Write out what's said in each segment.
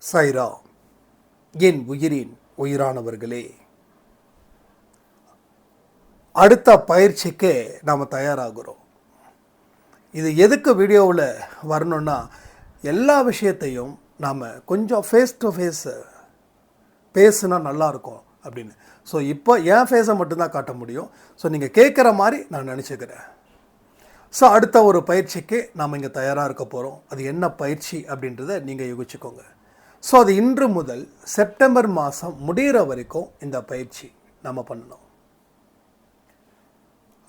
சைரா, என் உயிரின் உயிரானவர்களே, அடுத்த பயிற்சிக்கு நாம் தயாராகிறோம். இது எதுக்கு வீடியோவில் வரணும்னா, எல்லா விஷயத்தையும் நாம் கொஞ்சம் ஃபேஸ் டு ஃபேஸ் பேசுனா நல்லாயிருக்கும் அப்படின்னு. ஸோ இப்போ என் ஃபேஸை மட்டும்தான் காட்ட முடியும். ஸோ நீங்கள் கேட்குற மாதிரி நான் நினச்சிக்கிறேன். ஸோ அடுத்த ஒரு பயிற்சிக்கு நாம் இங்கே தயாராக இருக்க போகிறோம். அது என்ன பயிற்சி அப்படின்றத நீங்கள் யோசிச்சுக்கோங்க. ஸோ அது இன்று முதல் செப்டம்பர் மாதம் முடிகிற வரைக்கும் இந்த பயிற்சி நம்ம பண்ணணும்.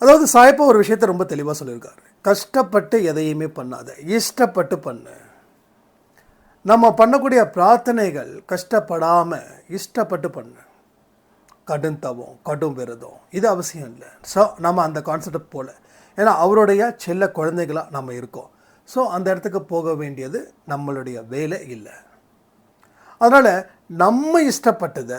அதாவது சாயப்பா ஒரு விஷயத்தை ரொம்ப தெளிவாக சொல்லியிருக்காரு. கஷ்டப்பட்டு எதையுமே பண்ணாத, இஷ்டப்பட்டு பண்ணு. நம்ம பண்ணக்கூடிய பிரார்த்தனைகள் கஷ்டப்படாமல் இஷ்டப்பட்டு பண்ணு. கடும் தவம், கடும் விரதம் இது அவசியம் இல்லை. ஸோ நம்ம அந்த கான்செப்ட் போல், ஏன்னா அவருடைய செல்ல குழந்தைகளாக நம்ம இருக்கோம். ஸோ அந்த இடத்துக்கு போக வேண்டியது நம்மளுடைய வேலை இல்லை. அதனால் நம்ம இஷ்டப்பட்டதை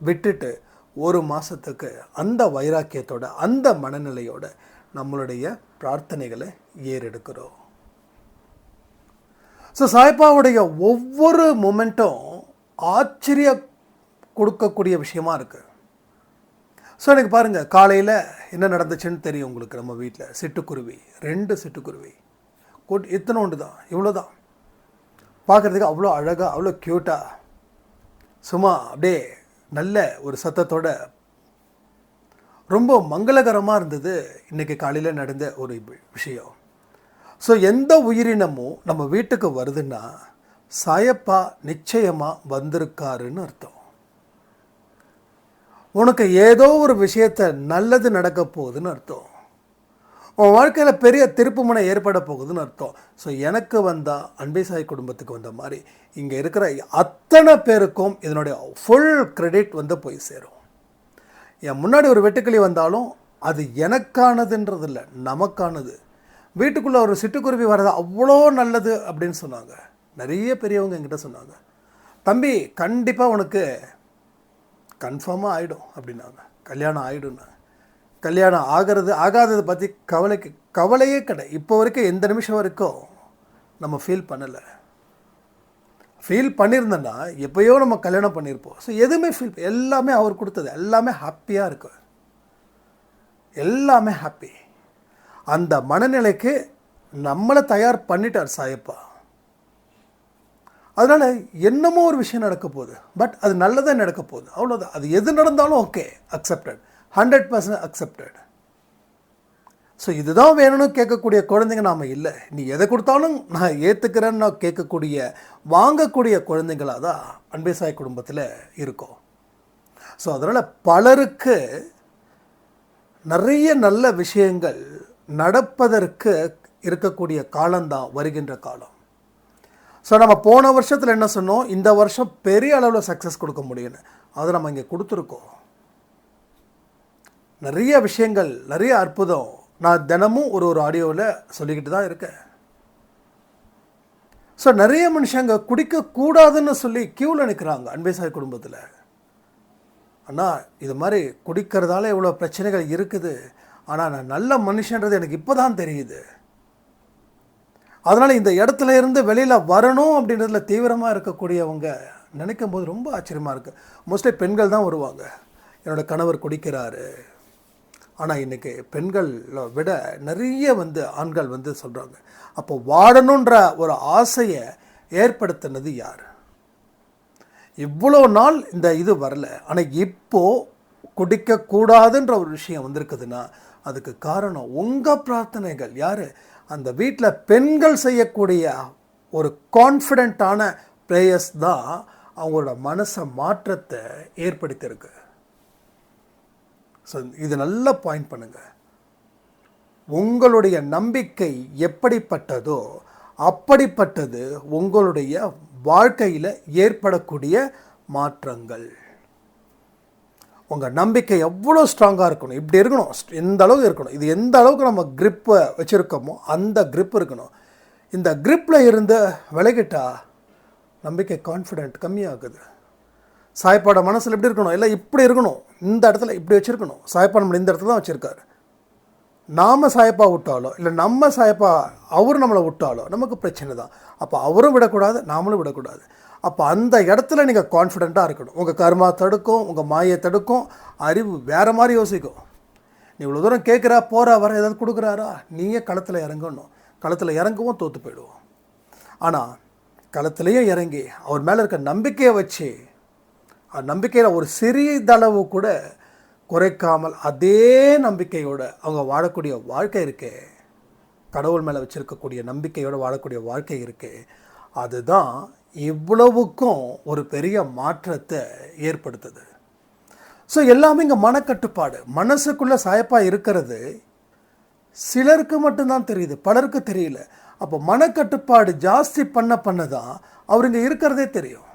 விட்டுட்டு ஒரு மாதத்துக்கு அந்த வைராக்கியத்தோட, அந்த மனநிலையோட நம்மளுடைய பிரார்த்தனைகளை ஏறெடுக்கிறோம். ஸோ சாய்பாவுடைய ஒவ்வொரு மொமெண்ட்டும் ஆச்சரிய கொடுக்கக்கூடிய விஷயமா இருக்குது. ஸோ எனக்கு பாருங்கள், காலையில் என்ன நடந்துச்சுன்னு தெரியும் உங்களுக்கு. நம்ம வீட்டில் சிட்டுக்குருவி, 2 சிட்டுக்குருவி, இத்தனோண்டு தான், இவ்வளோ தான். பார்க்குறதுக்கு அவ்வளோ அழகாக, அவ்வளோ க்யூட்டாக, சும்மா அப்படியே நல்ல ஒரு சத்தத்தோட ரொம்ப மங்களகரமாக இருந்தது இன்றைக்கி காலையில் நடந்த ஒரு விஷயம். ஸோ எந்த உயிரினமும் நம்ம வீட்டுக்கு வருதுன்னா சாயப்பா நிச்சயமாக வந்திருக்காருன்னு அர்த்தம். உனக்கு ஏதோ ஒரு விஷயத்தை நல்லது நடக்க போகுதுன்னு அர்த்தம். உன் வாழ்க்கையில் பெரிய திருப்புமுனை ஏற்பட போகுதுன்னு அர்த்தம். ஸோ எனக்கு வந்தால் அன்பை சாய் குடும்பத்துக்கு வந்த மாதிரி இங்கே இருக்கிற அத்தனை பேருக்கும் இதனுடைய ஃபுல் கிரெடிட் போய் சேரும். என் முன்னாடி ஒரு வெட்டுக்கிளி வந்தாலும் அது எனக்கானதுன்றது இல்லை, நமக்கானது. வீட்டுக்குள்ளே ஒரு சிட்டுக்குருவி வர்றது அவ்வளோ நல்லது அப்படின்னு சொன்னாங்க. நிறைய பெரியவங்க என்கிட்ட சொன்னாங்க, தம்பி கண்டிப்பாக உனக்கு கன்ஃபார்மாக ஆகிடும் அப்படின்னாங்க. கல்யாணம் ஆகிடும்னா, கல்யாணம் ஆகாததை பற்றி கவலையே கிடையாது. இப்போ வரைக்கும் எந்த நிமிஷம் வரைக்கும் நம்ம ஃபீல் பண்ணலை. ஃபீல் பண்ணியிருந்தோன்னா எப்போயோ நம்ம கல்யாணம் பண்ணியிருப்போம். ஸோ எதுவுமே எல்லாமே அவர் கொடுத்தது, எல்லாமே ஹாப்பியாக இருக்கு, எல்லாமே ஹாப்பி. அந்த மனநிலைக்கு நம்மளை தயார் பண்ணிட்டார் சாயப்பா. அதனால் என்னமோ ஒரு விஷயம் நடக்க போகுது, பட் அது நல்லதாக நடக்க போகுது, அவ்வளோதான். அது எது நடந்தாலும் ஓகே, அக்செப்டட், 100% அக்செப்டட். ஸோ இதுதான் வேணும்னு கேட்கக்கூடிய குழந்தைங்க நாம் இல்லை. நீ எதை கொடுத்தாலும் நான் ஏற்றுக்கிறேன்னு நான் கேட்கக்கூடிய, வாங்கக்கூடிய குழந்தைங்களாக தான் அன்பை சாய் குடும்பத்தில் இருக்கோம். ஸோ அதனால் பலருக்கு நிறைய நல்ல விஷயங்கள் நடப்பதற்கு இருக்கக்கூடிய காலம்தான் வருகின்ற காலம். ஸோ நம்ம போன வருஷத்தில் என்ன சொன்னோம், இந்த வருஷம் பெரிய அளவில் சக்ஸஸ் கொடுக்க முடியும்னு. அதை நம்ம இங்கே கொடுத்துருக்கோம். நிறைய விஷயங்கள், நிறைய அற்புதம் நான் தினமும் ஒரு ஆடியோவில் சொல்லிக்கிட்டு தான் இருக்கேன். ஸோ நிறைய மனுஷங்க குடிக்கக்கூடாதுன்னு சொல்லி க்யூவில் நிற்கிறாங்க அன்பை சாய் குடும்பத்தில். ஆனால் இது மாதிரி குடிக்கிறதால இவ்வளோ பிரச்சனைகள் இருக்குது, ஆனால் நான் நல்ல மனுஷன்றது எனக்கு இப்போ தான் தெரியுது. அதனால் இந்த இடத்துல இருந்து வெளியில் வரணும் அப்படின்றதுல தீவிரமாக இருக்கக்கூடியவங்க நினைக்கும் போது ரொம்ப ஆச்சரியமாக இருக்குது. மோஸ்ட்லி பெண்கள் தான் வருவாங்க, என்னோடய கணவர் குடிக்கிறாரு. ஆனால் இன்றைக்கி பெண்களை விட நிறைய ஆண்கள் சொல்கிறாங்க. அப்போ வாழணுன்ற ஒரு ஆசையை ஏற்படுத்தினது யார்? இவ்வளோ நாள் இந்த இது வரல, ஆனால் இப்போது குடிக்கக்கூடாதுன்ற ஒரு விஷயம் வந்திருக்குதுன்னா அதுக்கு காரணம் உங்கள் பிரார்த்தனைகள். யார்? அந்த வீட்டில் பெண்கள் செய்யக்கூடிய ஒரு கான்ஃபிடென்ட்டான ப்ரேயர்ஸ் தான் அவங்களோட மனசை மாற்றத்தை ஏற்படுத்தியிருக்கு. ஸோ இது நல்லா பாயிண்ட் பண்ணுங்கள். உங்களுடைய நம்பிக்கை எப்படிப்பட்டதோ அப்படிப்பட்டது உங்களுடைய வாழ்க்கையில் ஏற்படக்கூடிய மாற்றங்கள். உங்கள் நம்பிக்கை எவ்வளோ ஸ்ட்ராங்காக இருக்கணும், இப்படி இருக்கணும், எந்த அளவுக்கு இருக்கணும். இது எந்த அளவுக்கு நம்ம க்ரிப்பை வச்சுருக்கோமோ அந்த க்ரிப் இருக்கணும். இந்த க்ரிப்பில் இருந்து விலகிட்டால் நம்பிக்கை, கான்ஃபிடென்ட் கம்மியாகுது. சாய்ப்பாட மனசில் எப்படி இருக்கணும், இல்லை இப்படி இருக்கணும், இந்த இடத்துல இப்படி வச்சுருக்கணும். சாய்ப்பா நம்மளை இந்த இடத்துல தான் வச்சுருக்காரு. நாம் சாயப்பா விட்டாலோ இல்லை நம்ம சாயப்பா அவர் நம்மளை விட்டாலோ நமக்கு பிரச்சனை தான். அப்போ அவரும் விடக்கூடாது, நாமளும் விடக்கூடாது. அப்போ அந்த இடத்துல நீங்கள் கான்ஃபிடெண்ட்டாக இருக்கணும். உங்கள் கர்மா தடுக்கும், உங்கள் மாயை தடுக்கும், அறிவு வேறு மாதிரி யோசிக்கும். நீ இவ்வளோ தூரம் கேட்குறா, போகிறா, வர ஏதாவது கொடுக்குறாரா, நீயே களத்தில் இறங்கணும். களத்தில் இறங்கவும் தோற்று போயிடுவோம். ஆனால் களத்துலேயே இறங்கி அவர் மேலே இருக்க நம்பிக்கையை வச்சு, நம்பிக்கையில் ஒரு சிறிதளவு கூட குறைக்காமல் அதே நம்பிக்கையோடு அவங்க வாழக்கூடிய வாழ்க்கை இருக்கே, கடவுள் மேலே வச்சுருக்கக்கூடிய நம்பிக்கையோடு வாழக்கூடிய வாழ்க்கை இருக்கே, அதுதான் இவ்வளவுக்கும் ஒரு பெரிய மாற்றத்தை ஏற்படுத்துது. ஸோ எல்லாமே இங்கே மனக்கட்டுப்பாடு. மனசுக்குள்ளே சாயப்பாக இருக்கிறது சிலருக்கு மட்டும்தான் தெரியுது, பலருக்கு தெரியல. அப்போ மனக்கட்டுப்பாடு ஜாஸ்தி பண்ண தான் அவர் இங்கே இருக்கிறதே தெரியும்.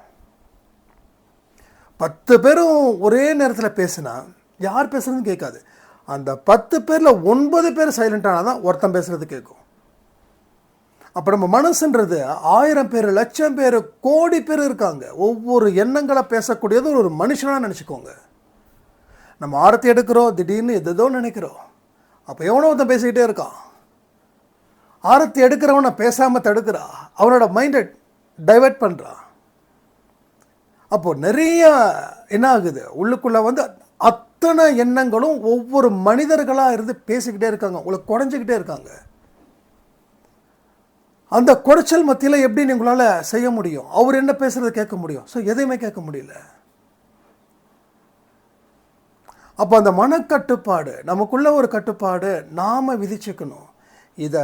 10 பேரும் ஒரே நேரத்தில் பேசுனா யார் பேசுறதுன்னு கேட்காது. அந்த 10 பேரில் 9 பேர் சைலண்டானால் தான் ஒருத்தன் பேசுகிறது கேட்கும். அப்போ நம்ம மனசுன்றது 1000 பேர், லட்சம் பேர், கோடி பேர் இருக்காங்க. ஒவ்வொரு எண்ணங்களை பேசக்கூடியது ஒரு மனுஷனாக நினச்சிக்கோங்க. நம்ம ஆரத்தி எடுக்கிறோம், திடீர்னு எதோ நினைக்கிறோம். அப்போ எவனோ ஒருத்தன் பேசிக்கிட்டே இருக்கான். ஆரத்தி எடுக்கிறவனை பேசாமல் தடுக்கிறா, அவனோட மைண்டை டைவெர்ட் பண்ணுறான். அப்போது நிறைய என்ன ஆகுது, உள்ளுக்குள்ளே வந்து அத்தனை எண்ணங்களும் ஒவ்வொரு மனிதர்களாக இருந்து பேசிக்கிட்டே இருக்காங்க, உங்களுக்கு குறைஞ்சிக்கிட்டே இருக்காங்க. அந்த குறைச்சல் மத்தியில் எப்படி உங்களால் செய்ய முடியும்? அவர் என்ன பேசுகிறத கேட்க முடியும்? ஸோ எதையுமே கேட்க முடியல. அப்போ அந்த மனக்கட்டுப்பாடு, நமக்குள்ள ஒரு கட்டுப்பாடு நாம் விதிச்சுக்கணும். இதை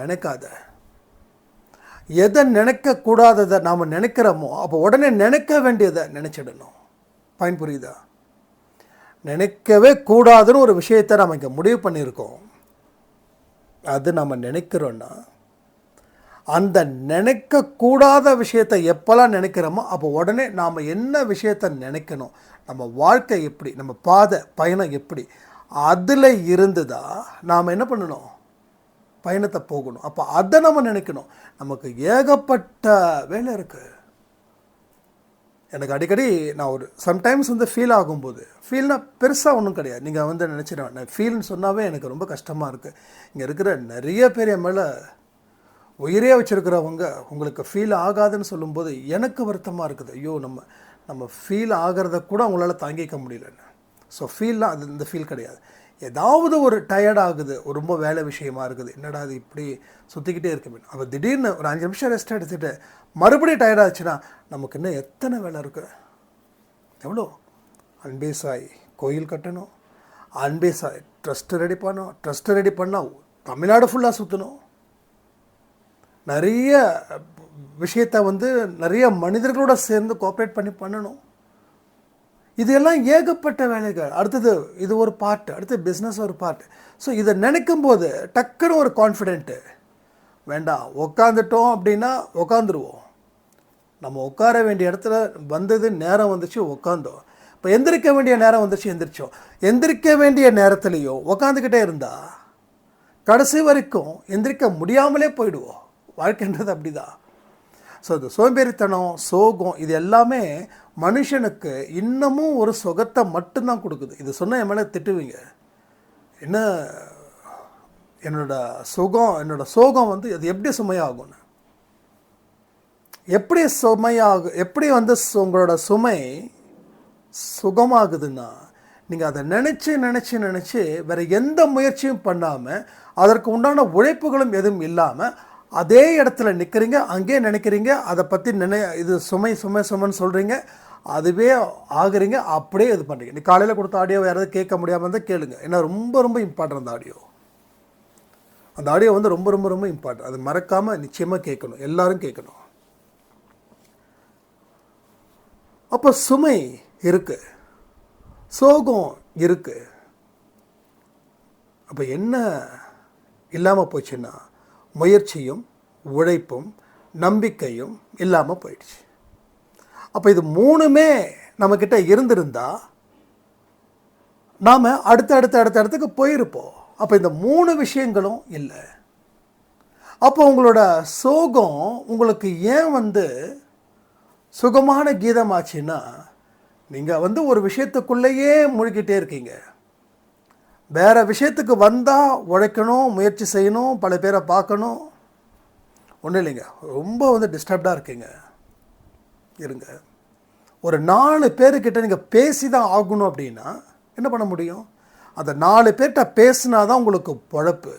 நினைக்காத, எதை நினைக்கக்கூடாததை நாம் நினைக்கிறோமோ அப்போ உடனே நினைக்க வேண்டியதை நினச்சிடணும். பயன் புரியுதா? நினைக்கவே கூடாதுன்னு ஒரு விஷயத்தை நாம் இங்கே முடிவு பண்ணியிருக்கோம். அது நம்ம நினைக்கிறோன்னா அந்த நினைக்கக்கூடாத விஷயத்தை எப்போல்லாம் நினைக்கிறோமோ அப்போ உடனே நாம் என்ன விஷயத்தை நினைக்கணும், நம்ம வாழ்க்கை எப்படி, நம்ம பயணம் எப்படி, அதில் இருந்துதான் நாம் என்ன பண்ணணும், பயணத்தை போகணும். அப்போ அதை நம்ம நினைக்கணும். நமக்கு ஏகப்பட்ட வேலை இருக்குது. எனக்கு அடிக்கடி நான் ஒரு சம்டைம்ஸ் வந்து ஃபீல் ஆகும்போது, ஃபீல்னால் பெருசாக ஒன்றும் கிடையாது, நீங்கள் வந்து நினச்சிடுவேன். நான் ஃபீல்னு சொன்னாவே எனக்கு ரொம்ப கஷ்டமாக இருக்குது. இங்கே இருக்கிற நிறைய பேர் என் மேலே உயிரே வச்சுருக்கிறவங்க உங்களுக்கு ஃபீல் ஆகாதுன்னு சொல்லும்போது எனக்கு வருத்தமாக இருக்குது. ஐயோ, நம்ம ஃபீல் ஆகிறத கூட அவங்களால தாங்கிக்க முடியலன்னு. ஸோ ஃபீல்லாம் அது இந்த ஃபீல் கிடையாது. ஏதாவது ஒரு டயர்ட் ஆகுது, ரொம்ப வேலை விஷயமா இருக்குது, என்னடா அது இப்படி சுற்றிக்கிட்டே இருக்கு. அப்போ திடீர்னு ஒரு 5 நிமிஷம் ரெஸ்ட் எடுத்துகிட்டு மறுபடியும் டயர்ட் ஆச்சுன்னா நமக்கு இன்னும் எத்தனை வேலை இருக்குது, எவ்வளோ. அன்பே சாய் கோயில் கட்டணும், அன்பே சாய் ட்ரஸ்ட்டு ரெடி பண்ணணும், ட்ரஸ்ட்டு ரெடி பண்ணால் தமிழ்நாடு ஃபுல்லாக சுற்றணும், நிறைய விஷயத்தை வந்து நிறைய மனிதர்களோட சேர்ந்து கோஆப்ரேட் பண்ணணும். இது எல்லாம் ஏகப்பட்ட வேலைகள். அடுத்தது இது ஒரு பார்ட், அடுத்து பிஸ்னஸ் ஒரு பார்ட். ஸோ இதை நினைக்கும் போது டக்குன்னு ஒரு கான்ஃபிடென்ட்டு வேண்டாம். உக்காந்துட்டோம் அப்படின்னா உக்காந்துருவோம். நம்ம உட்கார வேண்டிய இடத்துல வந்தது, நேரம் வந்துச்சு, உட்காந்தோம். இப்போ எந்திரிக்க வேண்டிய நேரம் வந்துச்சு, எந்திரிச்சோம். எந்திரிக்க வேண்டிய நேரத்துலையும் உக்காந்துக்கிட்டே இருந்தால் கடைசி வரைக்கும் எந்திரிக்க முடியாமலே போயிடுவோம். வாழ்க்கைன்றது அப்படி தான். ஸோ இந்த சோம்பேறித்தனம், சோகம், இது எல்லாமே மனுஷனுக்கு இன்னமும் ஒரு சுகத்தை மட்டும்தான் கொடுக்குது. இது சொன்னால் என் மேலே திட்டுவீங்க, என்ன என்னோட சோகம் வந்து அது எப்படி சுமையாகும்னு. எப்படி எப்படி வந்து உங்களோட சுமை சுகமாகுதுன்னா, நீங்கள் அதை நினச்சி வேறு எந்த முயற்சியும் பண்ணாமல், அதற்கு உண்டான உழைப்புகளும் எதுவும் இல்லாமல் அதே இடத்துல நிற்கிறீங்க, அங்கேயே நினைக்கிறீங்க, அதை பற்றி இது சுமைன்னு சொல்கிறீங்க, அதுவே ஆகுறீங்க, அப்படியே இது பண்ணுறீங்க. நீ காலையில் கொடுத்த ஆடியோ யாராவது கேட்க முடியாமல் இருந்தால் கேளுங்க. ஏன்னா ரொம்ப ரொம்ப இம்பார்ட்டன்ட் அந்த ஆடியோ வந்து ரொம்ப ரொம்ப ரொம்ப இம்பார்ட்டன்ட். அது மறக்காமல் நிச்சயமாக கேட்கணும், எல்லாரும் கேட்கணும். அப்போ சுமை இருக்குது, சோகம் இருக்குது. அப்போ என்ன இல்லாமல் போச்சுன்னா, முயற்சியும் உழைப்பும் நம்பிக்கையும் இல்லாமல் போயிடுச்சு. அப்போ இது 3மே நம்மக்கிட்ட இருந்திருந்தால் நாம் அடுத்தடுத்துக்கு போயிருப்போம். அப்போ இந்த 3 விஷயங்களும் இல்லை. அப்போ உங்களோட சோகம் உங்களுக்கு ஏன் வந்து சுகமான கீதமாச்சுன்னா, நீங்கள் வந்து ஒரு விஷயத்துக்குள்ளேயே மூழ்கிட்டே இருக்கீங்க. வேறு விஷயத்துக்கு வந்தால் உழைக்கணும், முயற்சி செய்யணும், பல பேரை பார்க்கணும், ஒன்றும் இல்லைங்க, ரொம்ப வந்து டிஸ்டர்ப்டாக இருக்கீங்க. இருங்க. ஒரு 4 பேர்கிட்ட நீங்கள் பேசி தான் ஆகணும் அப்படின்னா என்ன பண்ண முடியும்? அந்த 4 பேர்கிட்ட பேசினா தான் உங்களுக்கு பொழப்பு.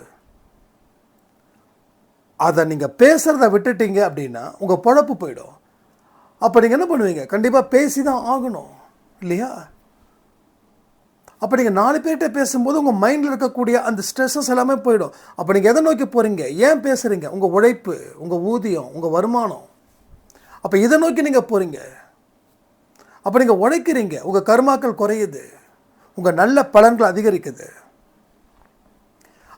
அதை நீங்கள் பேசுகிறத விட்டுட்டீங்க அப்படின்னா உங்கள் பொழப்பு போயிடும். அப்போ நீங்கள் என்ன பண்ணுவீங்க? கண்டிப்பாக பேசி தான் ஆகணும் இல்லையா? அப்போ நீங்கள் 4 பேர்கிட்ட பேசும்போது உங்கள் மைண்டில் இருக்கக்கூடிய அந்த ஸ்ட்ரெஸ்ஸஸ் எல்லாமே போயிடும். அப்போ நீங்கள் எதை நோக்கி போகிறீங்க? ஏன் பேசுகிறீங்க? உங்கள் உழைப்பு, உங்கள் ஊதியம், உங்கள் வருமானம். அப்போ இதை நோக்கி நீங்கள் போகிறீங்க. அப்போ நீங்கள் உழைக்கிறீங்க, உங்கள் கர்மாக்கள் குறையுது, உங்கள் நல்ல பலன்கள் அதிகரிக்குது.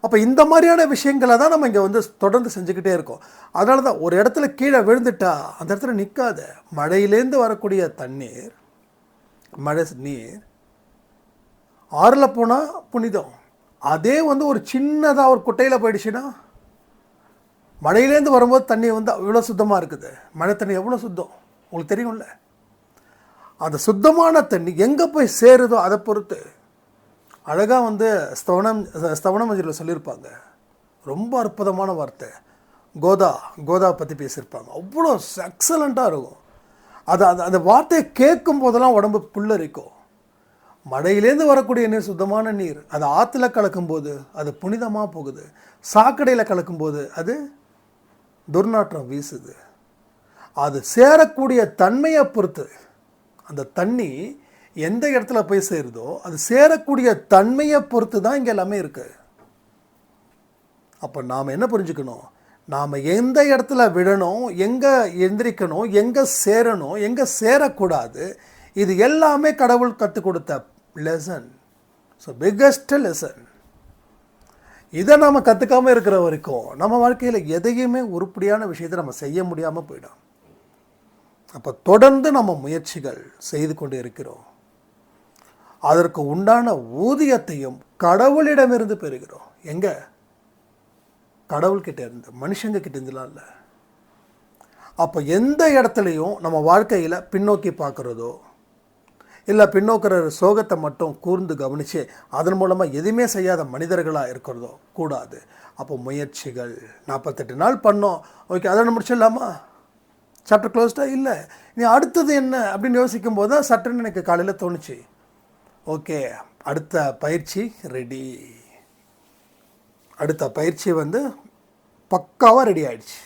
அப்போ இந்த மாதிரியான விஷயங்களை தான் நம்ம இங்கே வந்து தொடர்ந்து செஞ்சுக்கிட்டே இருக்கோம். அதனால தான் ஒரு இடத்துல கீழே விழுந்துட்டா அந்த இடத்துல நிற்காத. மழையிலேருந்து வரக்கூடிய தண்ணீர், மழை நீர் ஆறில் போனால் புனிதம். அதே வந்து ஒரு சின்னதாக ஒரு குட்டையில் போயிடுச்சுன்னா, மழையிலேருந்து வரும்போது தண்ணி வந்து இவ்வளோ சுத்தமாக இருக்குது. மழை தண்ணி எவ்வளோ சுத்தம் உங்களுக்கு தெரியும்ல. அந்த சுத்தமான தண்ணி எங்கே போய் சேருதோ அதை பொறுத்து. அழகாக வந்து ஸ்தவன மஞ்சளில் சொல்லியிருப்பாங்க. ரொம்ப அற்புதமான வார்த்தை. கோதா பற்றி பேசியிருப்பாங்க. அவ்வளோ எக்ஸலண்ட்டாக இருக்கும். அந்த வார்த்தையை கேட்கும் போதெல்லாம் உடம்பு புல்லரிக்கும். மழையிலேருந்து வரக்கூடிய நீர் சுத்தமான நீர். அது ஆற்றுல கலக்கும்போது அது புனிதமாக போகுது. சாக்கடையில் கலக்கும்போது அது துர்நாற்றம் வீசுது. அது சேரக்கூடிய தன்மையை பொறுத்து, அந்த தண்ணி எந்த இடத்துல போய் சேருதோ அது சேரக்கூடிய தன்மையை பொறுத்து தான் இங்கே எல்லாமே இருக்குது. அப்போ நாம் என்ன புரிஞ்சுக்கணும்? நாம் எந்த இடத்துல விழணும், எங்கே எந்திரிக்கணும், எங்கே சேரணும், எங்கே சேரக்கூடாது, இது எல்லாமே கடவுள் கற்றுக் கொடுத்த லெசன். So biggest lesson. இதை நாம் கற்றுக்காமல் இருக்கிற வரைக்கும் நம்ம வாழ்க்கையில் எதையுமே உருப்படியான விஷயத்தை நம்ம செய்ய முடியாமல் போயிடும். அப்போ தொடர்ந்து நம்ம முயற்சிகள் செய்து கொண்டு இருக்கிறோம். அதற்கு உண்டான ஊதியத்தையும் கடவுளிடமிருந்து பெறுகிறோம். எங்கே? கடவுள்கிட்ட இருந்து, மனுஷங்க கிட்ட இருந்துலாம் இல்லை. அப்போ எந்த இடத்துலையும் நம்ம வாழ்க்கையில் பின்னோக்கி பார்க்குறதோ இல்லை பின்னோக்கிற சோகத்தை மட்டும் கூர்ந்து கவனித்து அதன் மூலமாக எதுவுமே செய்யாத மனிதர்களாக இருக்கிறதோ கூடாது. அப்போ முயற்சிகள் 48 நாள் பண்ணோம், ஓகே அதை முடிச்சிடலாமா, சாப்டர் க்ளோஸ்டா? இல்லை, நீ அடுத்தது என்ன அப்படின்னு யோசிக்கும் போது தான் சட்டுன்னு எனக்கு காலையில் தோணுச்சு, ஓகே அடுத்த பயிற்சி ரெடி. அடுத்த பயிற்சி வந்து பக்காவாக ரெடி ஆகிடுச்சு.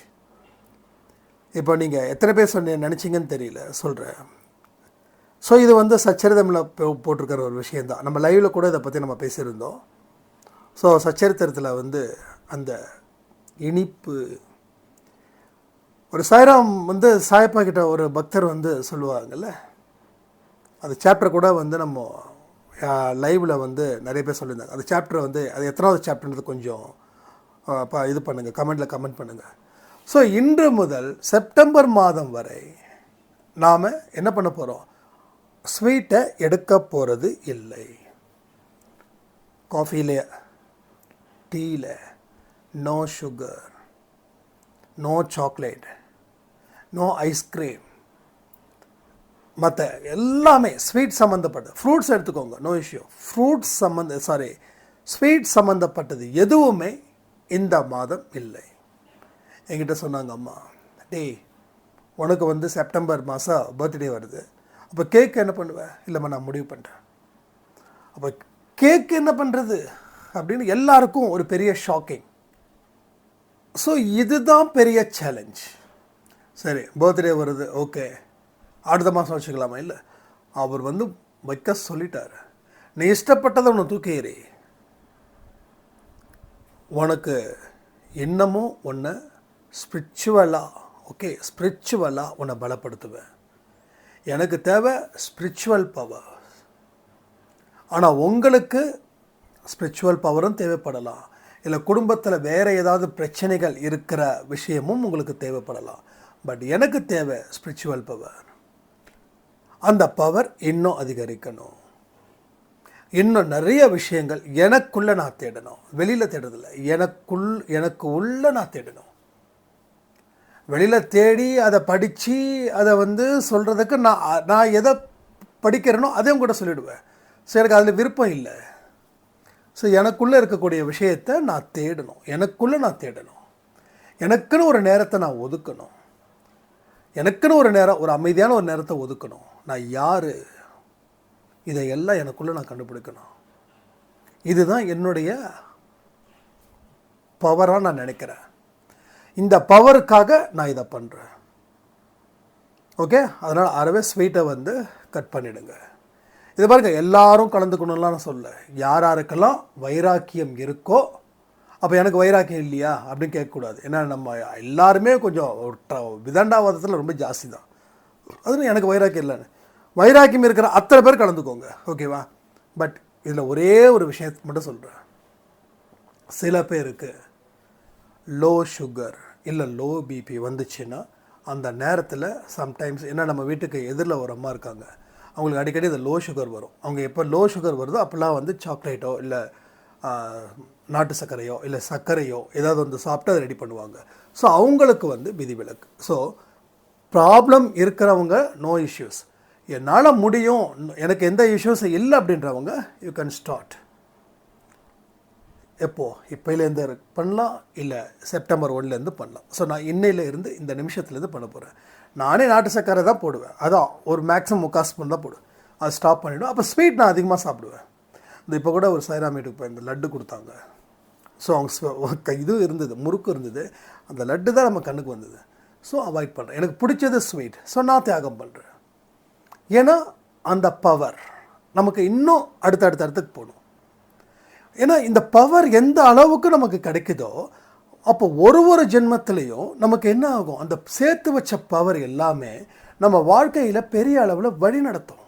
இப்போ நீங்கள் எத்தனை பேர் நினச்சிங்கன்னு தெரியல, சொல்கிறேன். ஸோ இது வந்து சச்சரிதமில் போட்டிருக்கிற ஒரு விஷயந்தான். நம்ம லைவில் கூட இதை பற்றி நம்ம பேசியிருந்தோம். ஸோ சச்சரித்திரத்தில் வந்து அந்த இனிப்பு ஒரு சாய்ராம் வந்து சாயப்பா கிட்ட ஒரு பக்தர் வந்து சொல்லுவாங்கல்ல, அந்த சாப்டர் கூட வந்து நம்ம லைவில் வந்து நிறைய பேர் சொல்லியிருந்தாங்க. அந்த சாப்டர் வந்து அது எத்தனாவது சாப்டர்ன்றது கொஞ்சம் இது பண்ணுங்கள், கமெண்டில் கமெண்ட் பண்ணுங்கள். ஸோ இன்று முதல் செப்டம்பர் மாதம் வரை நாம் என்ன பண்ண போகிறோம்? ஸ்வீட்டை எடுக்க போகிறது இல்லை. காஃபியில், டீயில் no sugar, no chocolate, no ice cream, மற்ற எல்லாமே ஸ்வீட் சம்மந்தப்பட்டது. ஃப்ரூட்ஸ் எடுத்துக்கோங்க, நோ இஷ்யூ. ஸ்வீட் சம்மந்தப்பட்டது எதுவுமே இந்த மாதம் இல்லை. என்கிட்ட சொன்னாங்க அம்மா, டேய் உனக்கு வந்து செப்டம்பர் மாதம் பர்த்டே வருது, அப்போ கேக் என்ன பண்ணுவேன்? இல்லைம்மா நான் முடிவு பண்ணுறேன். அப்போ கேக் என்ன பண்ணுறது அப்படின்னு எல்லாருக்கும் ஒரு பெரிய ஷாக்கிங். ஸோ இதுதான் பெரிய சேலஞ்ச். சரி பர்த்டே வருது, ஓகே அடுத்த மாதம் வச்சுக்கலாமா? இல்லை, அவர் வந்து வைக்க சொல்லிட்டார். நீ இஷ்டப்பட்டதை உன்னை தூக்கி உனக்கு இன்னமும் ஒன்று ஸ்பிரிச்சுவலாக உன்னை பலப்படுத்துவேன். எனக்கு தேவை ஸ்பிரிச்சுவல் பவர். ஆனால் உங்களுக்கு ஸ்பிரிச்சுவல் பவரும் தேவைப்படலாம், இல்லை குடும்பத்தில் வேறு ஏதாவது பிரச்சனைகள் இருக்கிற விஷயமும் உங்களுக்கு தேவைப்படலாம். பட் எனக்கு தேவை ஸ்பிரிச்சுவல் பவர். அந்த பவர் இன்னும் அதிகரிக்கணும். இன்னும் நிறைய விஷயங்கள் எனக்குள்ளே நான் தேடணும். வெளியில் தேடுறதில்லை, எனக்கு உள்ளே நான் தேடணும். வெளியில் தேடி அதை படித்து அதை வந்து சொல்கிறதுக்கு நான் எதை படிக்கிறேனோ அதையும் கூட சொல்லிவிடுவேன். ஸோ எனக்கு அதில் விருப்பம் இல்லை. ஸோ எனக்குள்ளே இருக்கக்கூடிய விஷயத்தை நான் தேடணும். எனக்குன்னு ஒரு நேரத்தை நான் ஒதுக்கணும். எனக்குன்னு ஒரு நேரம், ஒரு அமைதியான ஒரு நேரத்தை ஒதுக்கணும். நான் யார், இதையெல்லாம் எனக்குள்ளே நான் கண்டுபிடிக்கணும். இதுதான் என்னுடைய பவராக நான் நினைக்கிறேன். இந்த பவருக்காக நான் இதை பண்ணுறேன். ஓகே, அதனால் அறவே ஸ்வீட்டை வந்து கட் பண்ணிவிடுங்க. இது பாருங்கள், எல்லாரும் கலந்துக்கணும்லாம் நான் சொல்ல. யார் யாருக்கெல்லாம் வைராக்கியம் இருக்கோ, அப்போ எனக்கு வைராக்கியம் இல்லையா அப்படின்னு கேட்கக்கூடாது. ஏன்னா நம்ம எல்லாருமே கொஞ்சம் விதண்டாவாதத்தில் ரொம்ப ஜாஸ்தி தான். அதுன்னு எனக்கு வைராக்கியம் இல்லைன்னு, வைராக்கியம் இருக்கிற அத்தனை பேர் கலந்துக்கோங்க. ஓகேவா? பட் இதில் ஒரே ஒரு விஷயத்தை மட்டும் சொல்கிறேன். சில பேருக்கு லோ சுகர் இல்லை லோ பிபி வந்துச்சுன்னா அந்த நேரத்தில் சம்டைம்ஸ் என்ன, நம்ம வீட்டுக்கு எதிரில் ஒரு அம்மா இருக்காங்க, அவங்களுக்கு அடிக்கடி இந்த லோ சுகர் வரும். அவங்க எப்போ லோ சுகர் வருதோ அப்போல்லாம் வந்து சாக்லேட்டோ இல்லை நாட்டு சர்க்கரையோ இல்லை சர்க்கரையோ ஏதாவது வந்து சாப்பிட்டு அதை ரெடி பண்ணுவாங்க. ஸோ அவங்களுக்கு வந்து விதிவிலக்கு. ஸோ ப்ராப்ளம் இருக்கிறவங்க நோ இஷ்யூஸ், என்னால் முடியும், எனக்கு எந்த இஷ்யூஸும் இல்லை அப்படின்றவங்க யூ கேன் ஸ்டார்ட். எப்போது? இப்போலேருந்து பண்ணலாம், இல்லை செப்டம்பர் 1லேருந்து பண்ணலாம். ஸோ நான் இன்னையிலேருந்து இந்த நிமிஷத்துலேருந்து பண்ண போகிறேன். நானே நாட்டு சர்க்கரை தான் போடுவேன், அதான் ஒரு மேக்ஸிமம் 3/4 ஸ்பூன் தான் போடுவேன். அது ஸ்டாப் பண்ணிவிடும். அப்போ ஸ்வீட் நான் அதிகமாக சாப்பிடுவேன். இந்த இப்போ கூட ஒரு சாய்ராம் வீட்டுக்கு போய் இந்த லட்டு கொடுத்தாங்க. ஸோ அவங்க இது இருந்தது, முறுக்கு இருந்தது, அந்த லட்டு தான் நம்ம கண்ணுக்கு வந்தது. ஸோ அவாய்ட் பண்ணுறேன். எனக்கு பிடிச்சது ஸ்வீட், ஸோ நான் தியாகம் பண்ணுறேன். ஏன்னா அந்த பவர் நமக்கு இன்னும் அடுத்தடுத்துக்கு போகணும். ஏன்னா இந்த பவர் எந்த அளவுக்கு நமக்கு கிடைக்குதோ அப்போ ஒரு ஜென்மத்திலையும் நமக்கு என்ன ஆகும், அந்த சேர்த்து வச்ச பவர் எல்லாமே நம்ம வாழ்க்கையில் பெரிய அளவில் வழி நடத்தும்.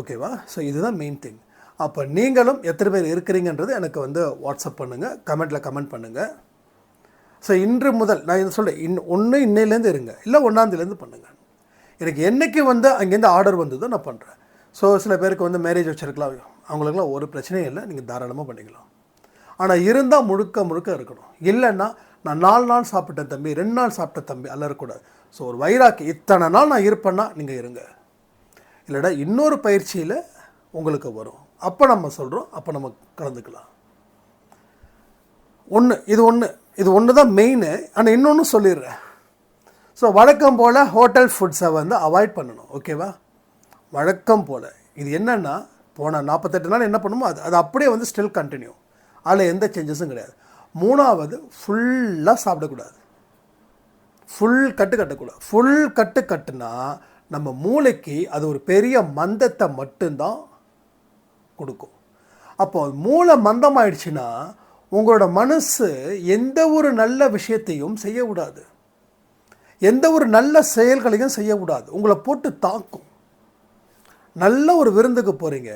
ஓகேவா? ஸோ இதுதான் மெயின் திங். அப்போ நீங்களும் எத்தனை பேர் இருக்கிறீங்கன்றது எனக்கு வந்து வாட்ஸ்அப் பண்ணுங்கள், கமெண்ட்டில் கமெண்ட் பண்ணுங்கள். ஸோ இன்று முதல் நான் இதை சொல்கிறேன், இன்னையிலேருந்து இருங்க, இல்லை 1ஆம் தேதியிலேருந்து பண்ணுங்கள். எனக்கு என்றைக்கு வந்து அங்கேருந்து ஆர்டர் வந்ததோ நான் பண்ணுறேன். ஸோ சில பேருக்கு வந்து மேரேஜ் வச்சுருக்கலாம், அவங்களுக்குலாம் ஒரு பிரச்சனையும் இல்லை, நீங்கள் தாராளமாக பண்ணிக்கலாம். ஆனால் இருந்தால் முழுக்க இருக்கணும். இல்லைன்னா நான் 4 நாள் சாப்பிட்டேன் தம்பி, 2 நாள் சாப்பிட்ட தம்பி அல்ல இருக்கக்கூடாது. ஸோ ஒரு வைராக்கி இத்தனை நாள் நான் இருப்பேன்னா நீங்கள் இருங்க. இல்லைடா இன்னொரு பயிற்சியில் உங்களுக்கு வரும், அப்போ நம்ம சொல்கிறோம், அப்போ நம்ம கலந்துக்கலாம். இது ஒன்று தான் மெயின். ஆனால் இன்னொன்று சொல்லிடுறேன். ஸோ வழக்கம் போல் ஹோட்டல் ஃபுட்ஸை வந்து அவாய்ட் பண்ணணும். ஓகேவா? வழக்கம் போல் இது என்னென்னா, போன 48 நாள் என்ன பண்ணுமோ அது அப்படியே வந்து ஸ்டில் கண்டினியூ, அதில் எந்த சேஞ்சஸும் கிடையாது. 3வது ஃபுல்லாக சாப்பிடக்கூடாது, ஃபுல் கட்டக்கூடாது. ஃபுல் கட்டுனா நம்ம மூளைக்கு அது ஒரு பெரிய மந்தத்தை மட்டும்தான் கொடுக்கும். அப்போ மூளை மந்தமாயிடுச்சுன்னா உங்களோட மனசு எந்த ஒரு நல்ல விஷயத்தையும் செய்ய விடாது, எந்த ஒரு நல்ல செயல்களையும் செய்ய விடாது, உங்களை போட்டு தாக்கும். நல்ல ஒரு விருந்துக்கு போகிறீங்க,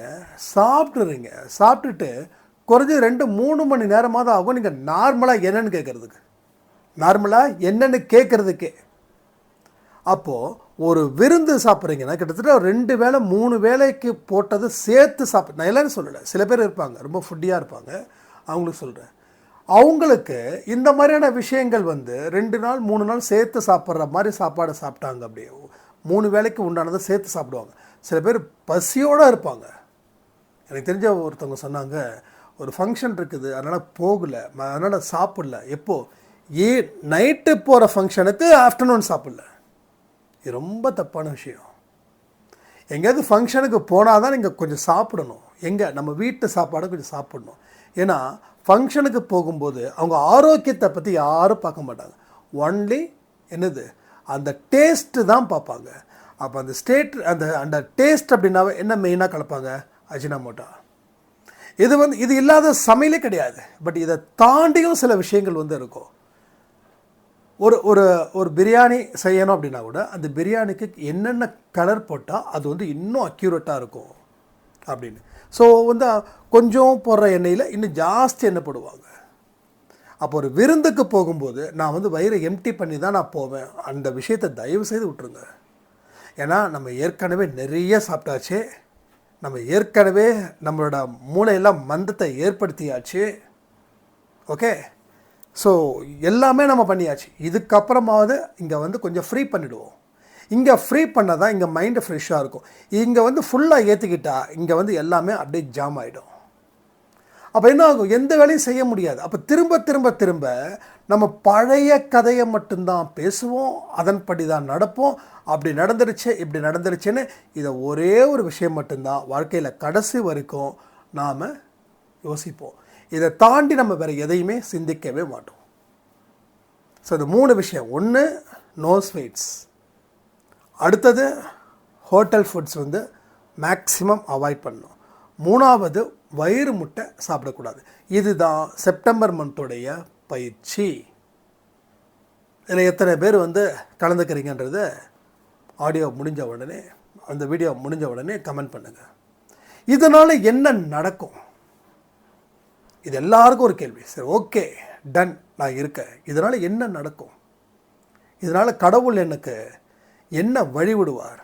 சாப்பிட்டுட்டு குறைஞ்சி 2-3 மணி நேரமாக ஆகும் நீங்கள் நார்மலாக என்னென்னு கேட்குறதுக்கே. அப்போது ஒரு விருந்து சாப்பிட்றீங்கன்னா கிட்டத்தட்ட 2 வேளை 3 வேளைக்கு போட்டது சேர்த்து சாப்பிட்டு, நான் எல்லாரும் சொல்லலை, சில பேர் இருப்பாங்க ரொம்ப ஃபுட்டியாக இருப்பாங்க, அவங்களுக்கு சொல்கிறேன். அவங்களுக்கு இந்த மாதிரியான விஷயங்கள் வந்து 2 நாள் 3 நாள் சேர்த்து சாப்பிட்ற மாதிரி சாப்பாடு சாப்பிட்டாங்க, அப்படியே 3 வேளைக்கு உண்டானதை சேர்த்து சாப்பிடுவாங்க. சில பேர் பசியோடு இருப்பாங்க. எனக்கு தெரிஞ்ச ஒருத்தவங்க சொன்னாங்க, ஒரு ஃபங்க்ஷன் இருக்குது அதனால் போகலை, அதனால் சாப்பிடல. எப்போது? நைட்டு போகிற ஃபங்க்ஷனுக்கு ஆஃப்டர்நூன் சாப்பிடல. இது ரொம்ப தப்பான விஷயம். எங்கேயாவது ஃபங்க்ஷனுக்கு போனால் தான் நீங்கள் கொஞ்சம் சாப்பிடணும். நம்ம வீட்டு சாப்பாடு கொஞ்சம் சாப்பிடணும். ஏன்னா ஃபங்க்ஷனுக்கு போகும்போது அவங்க ஆரோக்கியத்தை பற்றி யாரும் பார்க்க மாட்டாங்க, ஒன்லி என்னது அந்த டேஸ்ட்டு தான் பார்ப்பாங்க. அப்போ அந்த டேஸ்ட் அப்படின்னாவே என்ன மெயினாக கலப்பாங்க? அஜினமோட்டோ. இது இல்லாத சமையலே கிடையாது. பட் இதை தாண்டியும் சில விஷயங்கள் வந்து இருக்கும். ஒரு பிரியாணி செய்யணும் அப்படின்னா கூட அந்த பிரியாணிக்கு என்னென்ன கலர் போட்டால் அது வந்து இன்னும் அக்யூரேட்டாக இருக்கும் அப்படின்னு. ஸோ வந்து கொஞ்சம் போடுற எண்ணெயில் இன்னும் ஜாஸ்தி எண்ணெய் போடுவாங்க. அப்போ ஒரு விருந்துக்கு போகும்போது நான் வந்து வயிறை எம்டி பண்ணி தான் நான் போவேன். அந்த விஷயத்தை தயவு செய்து விட்டுருங்க. ஏன்னா நம்ம ஏற்கனவே நிறைய சாப்பிட்டாச்சு, நம்ம ஏற்கனவே நம்மளோட மூளையெல்லாம் மந்தத்தை ஏற்படுத்தியாச்சு. ஓகே, ஸோ எல்லாமே நம்ம பண்ணியாச்சு. இதுக்கப்புறமாவது இங்கே வந்து கொஞ்சம் ஃப்ரீ பண்ணிவிடுவோம். இங்கே ஃப்ரீ பண்ணால் தான் இங்கே மைண்டு ஃப்ரெஷ்ஷாக இருக்கும். இங்கே வந்து ஃபுல்லாக ஏற்றிக்கிட்டால் இங்கே வந்து எல்லாமே அப்படியே ஜாம் ஆகிடும். அப்போ என்ன ஆகும்? எந்த வேலையும் செய்ய முடியாது. அப்போ திரும்ப திரும்ப திரும்ப நம்ம பழைய கதையை மட்டும்தான் பேசுவோம், அதன்படி தான் நடப்போம். அப்படி நடந்துருச்சு, இப்படி நடந்துருச்சுன்னு இதை ஒரே ஒரு விஷயம் மட்டும்தான் வாழ்க்கையில் கடைசி வரைக்கும் நாம் யோசிப்போம். இதை தாண்டி நம்ம வேறு எதையுமே சிந்திக்கவே மாட்டோம். ஸோ இது 3 விஷயம். ஒன்று, நோ ஸ்வீட்ஸ். அடுத்தது, ஹோட்டல் ஃபுட்ஸ் வந்து மேக்ஸிமம் அவாய்ட் பண்ணணும். 3வது, வயிறு முட்டை சாப்பிடக்கூடாது. இதுதான் செப்டம்பர் மந்தோடைய பயிற்சி. இதில் எத்தனை பேர் வந்து கலந்துக்கிறீங்கன்றது ஆடியோ முடிஞ்ச உடனே, அந்த வீடியோ முடிஞ்ச உடனே கமெண்ட் பண்ணுங்கள். இதனால் என்ன நடக்கும்? இது எல்லாருக்கும் ஒரு கேள்வி. சரி, ஓகே, டன், நான் இருக்கேன். இதனால் என்ன நடக்கும்? இதனால் கடவுள் எனக்கு என்ன வழிவிடுவார்?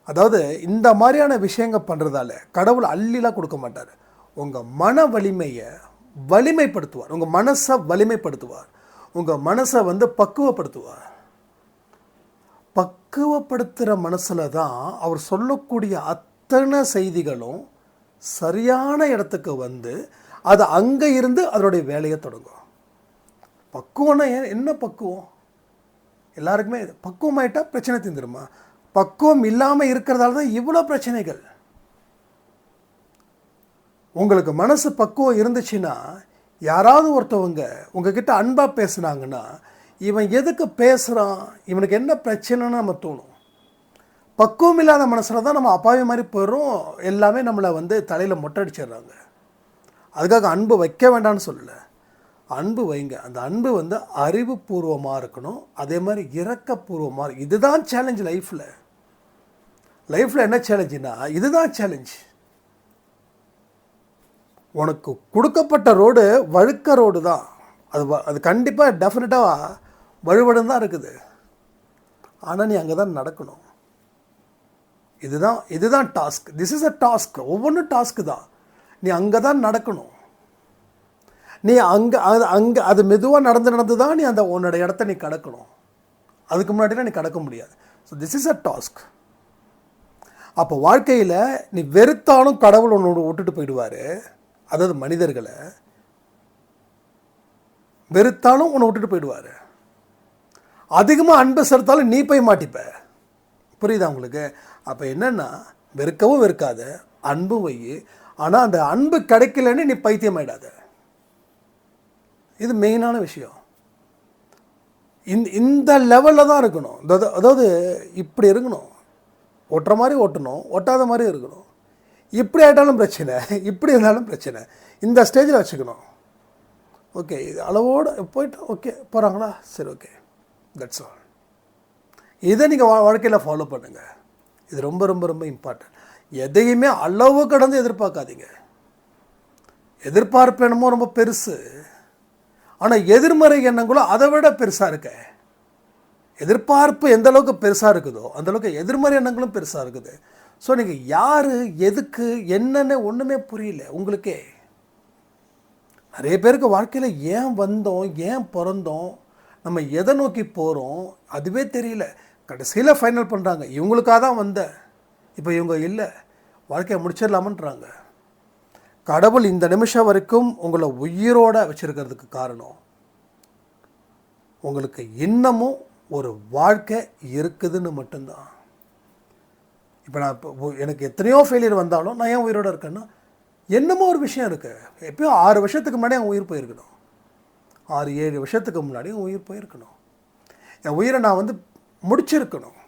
அதாவது இந்த மாதிரியான விஷயங்கள் பண்ணுறதால கடவுள் அள்ளிலாம் கொடுக்க மாட்டார். உங்கள் மன வலிமையை வலிமைப்படுத்துவார், உங்கள் மனசை வலிமைப்படுத்துவார், உங்கள் மனசை வந்து பக்குவப்படுத்துவார். பக்குவப்படுத்துகிற மனசில் தான் அவர் சொல்லக்கூடிய அத்தனை செய்திகளும் சரியான இடத்துக்கு வந்து அது அங்கே இருந்து அதனுடைய வேலையை தொடங்கும். பக்குவம்னா என்ன பக்குவம்? எல்லாருக்குமே பக்குவம் ஆகிட்டா பிரச்சனை தீர்ந்துருமா? பக்குவம் இல்லாமல் இருக்கிறதால தான் இவ்வளோ பிரச்சனைகள். உங்களுக்கு மனசு பக்குவம் இருந்துச்சுன்னா, யாராவது ஒருத்தவங்க உங்ககிட்ட அன்பாக பேசுனாங்கன்னா, இவன் எதுக்கு பேசுகிறான், இவனுக்கு என்ன பிரச்சனைன்னு நம்ம தோணும். பக்குவம் இல்லாத மனசில் தான் நம்ம அப்பாவி மாதிரி போயிடும். எல்லாமே நம்மளை வந்து தலையில் மொட்டை அடிச்சிடுறாங்க. அதுக்காக அன்பு வைக்க வேண்டாம்னு சொல்லலை, அன்பு வைங்க. அந்த அன்பு வந்து அறிவுபூர்வமாக இருக்கணும், அதே மாதிரி இரக்கப்பூர்வமாக. இதுதான் சேலஞ்ச் லைஃப்பில். லைஃப்பில் என்ன சேலஞ்சுன்னா இதுதான் சேலஞ்ச். உனக்கு கொடுக்கப்பட்ட ரோடு வழுக்க ரோடு தான். அது கண்டிப்பாக டெஃபினட்டாக வழுவடும் தான் இருக்குது. ஆனால் நீ அங்கே தான் நடக்கணும். இதுதான் task. This is a task. ஒவ்வொன்றும் டாஸ்க்கு தான். நீ அங்கே தான் நடக்கணும். நீ அங்கே அது மெதுவாக நடந்து தான் நீ உன்னோட இடத்த நீ கடக்கணும். அதுக்கு முன்னாடிலாம் நீ கடக்க முடியாது. So this is a task. அப்போ வாழ்க்கையில் நீ வெறுத்தாலும் கடவுள் உன்னோட விட்டுட்டு போயிடுவார். அதாவது மனிதர்களை வெறுத்தாலும் உன்னை விட்டுட்டு போயிடுவார். அதிகமாக அன்பு செலுத்தாலும் நீ போய் மாட்டிப்ப. புரியுதா உங்களுக்கு? அப்போ என்னென்னா, வெறுக்கவும் வெறுக்காத, அன்பு வை. ஆனால் அந்த அன்பு கிடைக்கலன்னு நீ பைத்தியம் ஆயிடாத. இது மெயினான விஷயம். இந்த லெவலில் தான் இருக்கணும். அதாவது இப்படி இருக்கணும். ஒட்டுற மாதிரி ஓட்டணும், ஒட்டாத மாதிரி இருக்கணும். இப்படி ஆகிட்டாலும் பிரச்சனை, இப்படி இருந்தாலும் பிரச்சனை. இந்த ஸ்டேஜில் வச்சுக்கணும். ஓகே, இது அளவோடு போயிட்டு ஓகே போகிறாங்களா, சரி, ஓகே, தட்ஸ் ஆல். இதை நீங்கள் வாழ்க்கையில் ஃபாலோ பண்ணுங்கள். இது ரொம்ப ரொம்ப ரொம்ப இம்பார்ட்டன்ட். எதையுமே அளவு கடந்து எதிர்பார்க்காதீங்க. எதிர்பார்ப்பு என்னமோ ரொம்ப பெருசு, ஆனால் எதிர்மறை எண்ணங்களும் அதை விட பெருசாக இருக்க. எதிர்பார்ப்பு எந்த அளவுக்கு பெருசாக இருக்குதோ அந்தளவுக்கு எதிர்மறை எண்ணங்களும் பெருசாக இருக்குது. ஸோ நீங்கள் யார், எதுக்கு, என்னென்ன ஒன்றுமே புரியல உங்களுக்கே. நிறைய பேருக்கு வாழ்க்கையில் ஏன் வந்தோம், ஏன் பிறந்தோம், நம்ம எதை நோக்கி போகிறோம் அதுவே தெரியல. கடைசியில் ஃபைனல் பண்ணுறாங்க, இவங்களுக்காக தான் வந்தேன், இப்போ இவங்க இல்லை, வாழ்க்கையை முடிச்சிடலாமன்றாங்க. கடவுள் இந்த நிமிஷம் வரைக்கும் உங்களை உயிரோடு வச்சுருக்கிறதுக்கு காரணம் உங்களுக்கு இன்னமும் ஒரு வாழ்க்கை இருக்குதுன்னு மட்டும்தான். இப்போ எனக்கு எத்தனையோ ஃபெயிலியர் வந்தாலும் நான் ஏன் உயிரோடு இருக்கேன்னா, என்னமோ ஒரு விஷயம் இருக்குது. எப்பயோ 6 வருஷத்துக்கு முன்னாடி என் உயிர் போயிருக்கணும், 6-7 வருஷத்துக்கு முன்னாடி என் உயிர் போயிருக்கணும். என் உயிரை நான் வந்து முடிச்சிருக்கணும்.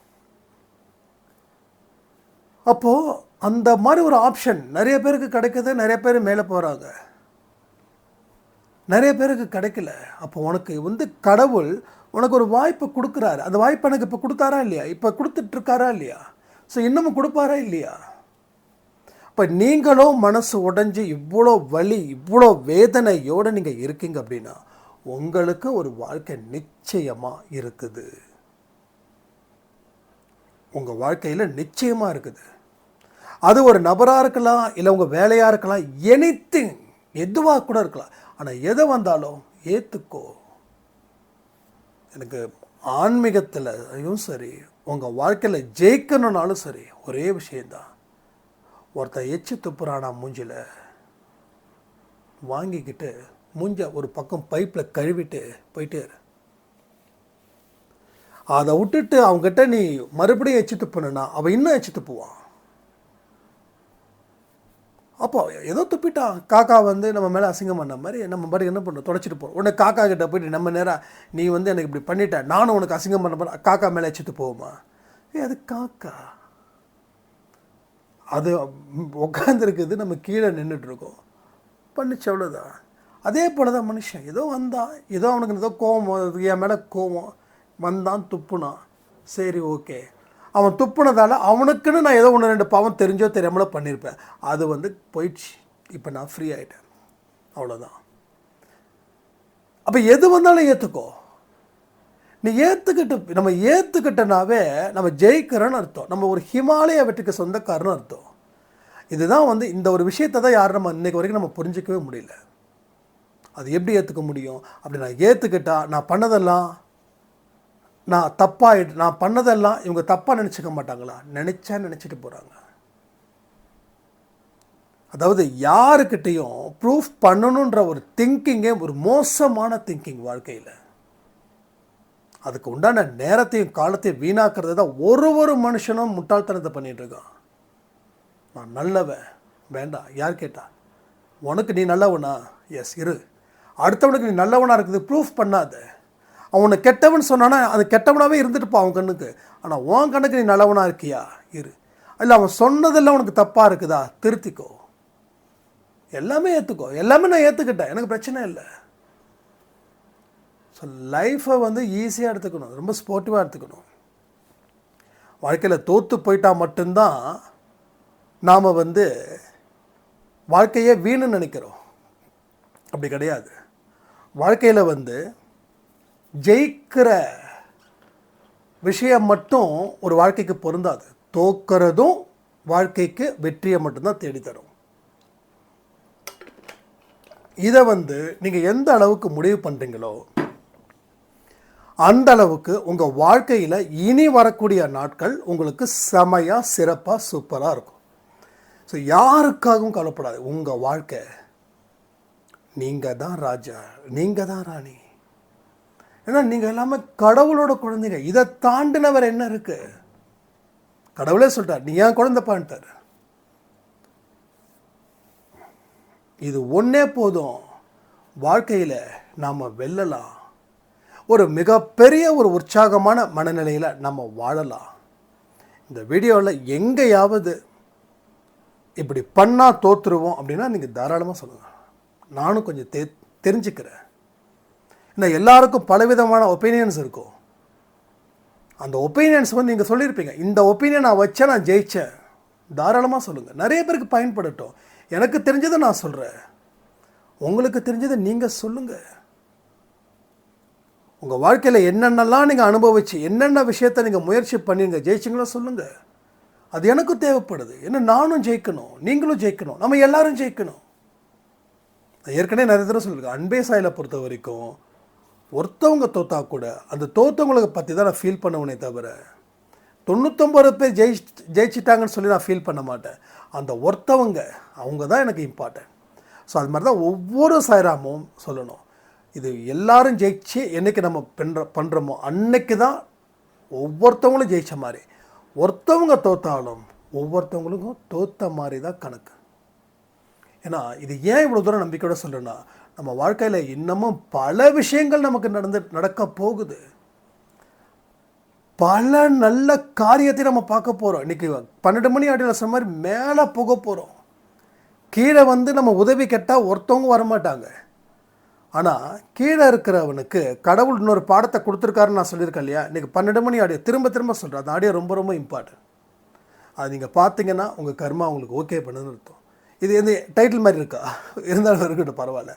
அப்போது அந்த மாதிரி ஒரு ஆப்ஷன் நிறைய பேருக்கு கிடைக்குது. நிறைய பேர் மேலே போகிறாங்க, நிறைய பேருக்கு கிடைக்கல. அப்போ உனக்கு வந்து கடவுள் உனக்கு ஒரு வாய்ப்பு கொடுக்குறாரு. அந்த வாய்ப்பு எனக்கு இப்போ கொடுத்தாரா இல்லையா, இப்போ கொடுத்துட்ருக்காரா இல்லையா, ஸோ இன்னமும் கொடுப்பாரா இல்லையா? இப்போ நீங்களும் மனசு உடைஞ்சி இவ்வளோ வலி, இவ்வளோ வேதனையோடு நீங்கள் இருக்கீங்க அப்படின்னா உங்களுக்கு ஒரு வாழ்க்கை நிச்சயமாக இருக்குது. உங்கள் வாழ்க்கையில் நிச்சயமாக இருக்குது. அது ஒரு நபராக இருக்கலாம், இல்லை உங்கள் வேலையாக இருக்கலாம், எனிதிங், எதுவாக கூட இருக்கலாம். ஆனால் எதை வந்தாலும் ஏற்றுக்கோ. எனக்கு ஆன்மீகத்திலையும் சரி, உங்கள் வாழ்க்கையில் ஜெயிக்கணுன்னாலும் சரி, ஒரே விஷயந்தான். ஒருத்தன் எச்சு துப்புறானா மூஞ்சில், வாங்கிக்கிட்டு மூஞ்ச ஒரு பக்கம் பைப்பில் கழுவிட்டு போயிட்டே இரு. அதை விட்டுட்டு அவங்ககிட்ட நீ மறுபடியும் எச்சு துப்புனா அவன் இன்னும் எச்சு துப்புவான். அப்போ ஏதோ துப்பிட்டான், காக்கா வந்து நம்ம மேலே அசிங்கம் பண்ண மாதிரி நம்ம மாதிரி என்ன பண்ணுறோம், தொடச்சிட்டு போகிறோம். உடனே காக்கா கிட்ட போயிட்டு நம்ம நேராக நீ வந்து எனக்கு இப்படி பண்ணிட்ட, நானும் உனக்கு அசிங்கம் பண்ண மாதிரி காக்கா மேலே எச்சிட்டு போவோமா? அது காக்கா, அது உட்காந்துருக்குது, நம்ம கீழே நின்றுட்டுருக்கோம், பண்ணிச்சு, அவ்வளோதான். அதே போல் தான் மனுஷன், ஏதோ வந்தான், ஏதோ அவனுக்கு ஏதோ கோவம், என் மேலே கோவம் வந்தான், துப்புனான், சரி ஓகே. அவன் துப்புனதால் அவனுக்குன்னு நான் ஏதோ ஒன்று ரெண்டு பாவம் தெரிஞ்சோ தெரியாமலோ பண்ணியிருப்பேன், அது வந்து போயிடுச்சு, இப்போ நான் ஃப்ரீ ஆகிட்டேன், அவ்வளோதான். அப்போ எது வந்தாலும் ஏற்றுக்கோ. நீ ஏற்றுக்கிட்டு, நம்ம ஏற்றுக்கிட்டனாவே நம்ம ஜெயிக்கிறோன்னு அர்த்தம், நம்ம ஒரு ஹிமாலய வெற்றிக்கு சொந்தக்காரன்னு அர்த்தம். இதுதான் வந்து இந்த ஒரு விஷயத்தை தான் யாரும் நம்ம இன்றைக்கு வரைக்கும் நம்ம புரிஞ்சிக்கவே முடியல. அது எப்படி ஏற்றுக்க முடியும்? அப்படி நான் ஏற்றுக்கிட்டா நான் பண்ணதெல்லாம் நான் தப்பாகிட்டு, நான் பண்ணதெல்லாம் இவங்க தப்பாக நினச்சிக்க மாட்டாங்களா? நினச்சிட்டு போகிறாங்க. அதாவது யாருக்கிட்டையும் ப்ரூஃப் பண்ணணுன்ற ஒரு திங்கிங்கே ஒரு மோசமான திங்கிங் வாழ்க்கையில். அதுக்கு உண்டான நேரத்தையும் காலத்தையும் வீணாக்கிறது தான் ஒரு மனுஷனும் முட்டாள்தனத்தை பண்ணிகிட்டு இருக்கான். நான் நல்லவன், வேண்டாம், யார் கேட்டா? உனக்கு நீ நல்லவனா? எஸ் இரு. அடுத்தவனுக்கு நீ நல்லவனாக இருக்குது ப்ரூஃப் பண்ணாத. அவனை கெட்டவன் சொன்னானா அது கெட்டவனாகவே இருந்துட்டுப்பா அவன் கண்ணுக்கு. ஆனால் உன் கண்ணுக்கு நீ நல்லவனாக இருக்கியா? இரு. இல்லை அவன் சொன்னதெல்லாம் உனக்கு தப்பாக இருக்குதா? திருத்திக்கோ. எல்லாமே ஏற்றுக்கோ. எல்லாமே நான் ஏற்றுக்கிட்டேன், எனக்கு பிரச்சனை இல்லை. ஸோ லைஃப்பை வந்து ஈஸியாக எடுத்துக்கணும், ரொம்ப ஸ்போர்ட்டிவாக எடுத்துக்கணும். வாழ்க்கையில் தோற்று போயிட்டால் மட்டும்தான் நாம் வந்து வாழ்க்கையே வீணுன்னு நினைக்கிறோம். அப்படி கிடையாது. வாழ்க்கையில் வந்து ஜெயிக்கிற விஷயம் மட்டும் ஒரு வாழ்க்கைக்கு பொருந்தாது. தோக்கிறதும் வாழ்க்கைக்கு வெற்றியை மட்டும்தான் தேடித்தரும். இதை வந்து நீங்கள் எந்த அளவுக்கு முடிவு பண்ணுறீங்களோ அந்த அளவுக்கு உங்கள் வாழ்க்கையில் இனி வரக்கூடிய நாட்கள் உங்களுக்கு செமையாக சிறப்பாக சூப்பராக இருக்கும். ஸோ யாருக்காகவும் கவலைப்படாது. உங்கள் வாழ்க்கை நீங்கள் தான் ராஜா, நீங்கள் தான் ராணி. ஏன்னா நீங்கள் எல்லாமே கடவுளோட குழந்தைங்க. இதை தாண்டினவர் என்ன இருக்கு? கடவுளே சொல்லிட்டார், நீ ஏன் குழந்தைப்பான்ட்டார். இது ஒன்றே போதும், வாழ்க்கையில் நாம் வெல்லலாம். ஒரு மிகப்பெரிய ஒரு உற்சாகமான மனநிலையில் நம்ம வாழலாம். இந்த வீடியோவில் எங்கேயாவது இப்படி பண்ணால் தோற்றுருவோம் அப்படின்னா நீங்கள் தாராளமாக சொல்லுங்கள், நானும் கொஞ்சம் தெரிஞ்சுக்கிறேன். ஏன்னா எல்லாருக்கும் பலவிதமான ஒப்பீனியன்ஸ் இருக்கும். அந்த ஒப்பீனியன்ஸ் வந்து நீங்கள் சொல்லியிருப்பீங்க, இந்த ஒப்பீனியன் நான் வச்சேன், நான் ஜெயித்தேன், தாராளமாக சொல்லுங்கள், நிறைய பேருக்கு பயன்படட்டும். எனக்கு தெரிஞ்சதை நான் சொல்கிறேன், உங்களுக்கு தெரிஞ்சதை நீங்கள் சொல்லுங்கள். உங்கள் வாழ்க்கையில் என்னென்னலாம் நீங்கள் அனுபவிச்சு என்னென்ன விஷயத்தை நீங்கள் முயற்சி பண்ணிங்க ஜெயிச்சிங்களோ சொல்லுங்கள். அது எனக்கும் தேவைப்படுது. ஏன்னா நானும் ஜெயிக்கணும், நீங்களும் ஜெயிக்கணும், நம்ம எல்லாரும் ஜெயிக்கணும். ஏற்கனவே நிறைய தடவை சொல்லியிருக்கேன், அன்பே சாயிலை பொறுத்த வரைக்கும் ஒருத்தவங்க தோத்தா கூட அந்த தோத்தவங்களை பற்றி தான் நான் ஃபீல் பண்ணுவேனே தவிர 99 பேர் ஜெயிச்சிட்டாங்கன்னு சொல்லி நான் ஃபீல் பண்ண மாட்டேன். அந்த ஒருத்தவங்க அவங்க தான் எனக்கு இம்பார்ட்டன்ட். ஸோ அது மாதிரி தான் ஒவ்வொரு சாய்ராமும் சொல்லணும். இது எல்லாரும் ஜெயிச்சு என்றைக்கு நம்ம பண்ணுறோமோ அன்னைக்கு தான் ஒவ்வொருத்தவங்களும் ஜெயித்த மாதிரி. ஒருத்தவங்க தோத்தாலும் ஒவ்வொருத்தவங்களுக்கும் தோற்ற மாதிரி தான் கணக்கு. ஏன்னா இது ஏன் இவ்வளோ தூரம் நம்பிக்கையோட சொல்கிறேன்னா, நம்ம வாழ்க்கையில் இன்னமும் பல விஷயங்கள் நமக்கு நடக்க போகுது. பல நல்ல காரியத்தை நம்ம பார்க்க போகிறோம். இன்றைக்கி 12 மணி ஆடியில் சொன்ன மாதிரி மேலே போக போகிறோம். கீழே வந்து நம்ம உதவி கேட்டால் ஒருத்தவங்க வரமாட்டாங்க. ஆனால் கீழே இருக்கிறவனுக்கு கடவுள் இன்னொரு பாடத்தை கொடுத்துருக்காருன்னு நான் சொல்லியிருக்கேன் இல்லையா? இன்றைக்கி 12 மணி ஆடியோ திரும்ப சொல்கிறேன். அந்த ஆடியோ ரொம்ப ரொம்ப இம்பார்ட்டன்ட். அது நீங்கள் பார்த்தீங்கன்னா உங்கள் கர்மா உங்களுக்கு ஓகே பண்ணுதுன்னு அர்த்தம். இது எந்த டைட்டில் மாதிரி இருக்கா? இருந்தாலும் இருக்கட்டும், பரவாயில்ல.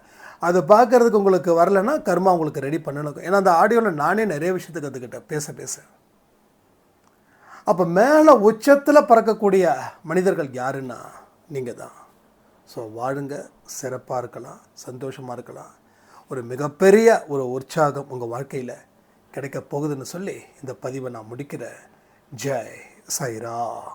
அது பார்க்குறதுக்கு உங்களுக்கு வரலைன்னா கர்மா உங்களுக்கு ரெடி பண்ணணும். ஏன்னா அந்த ஆடியோவில் நானே நிறைய விஷயத்தை கற்றுக்கிட்டேன் பேச. அப்போ மேலே உச்சத்தில் பறக்கக்கூடிய மனிதர்கள் யாருன்னா நீங்கள் தான். ஸோ வாழுங்க, சிறப்பாக இருக்கலாம், சந்தோஷமாக இருக்கலாம். ஒரு மிகப்பெரிய ஒரு உற்சாகம் உங்கள் வாழ்க்கையில் கிடைக்க போகுதுன்னு சொல்லி இந்த பதிவை நான் முடிக்கிறேன். ஜெய் சாய்ராம்.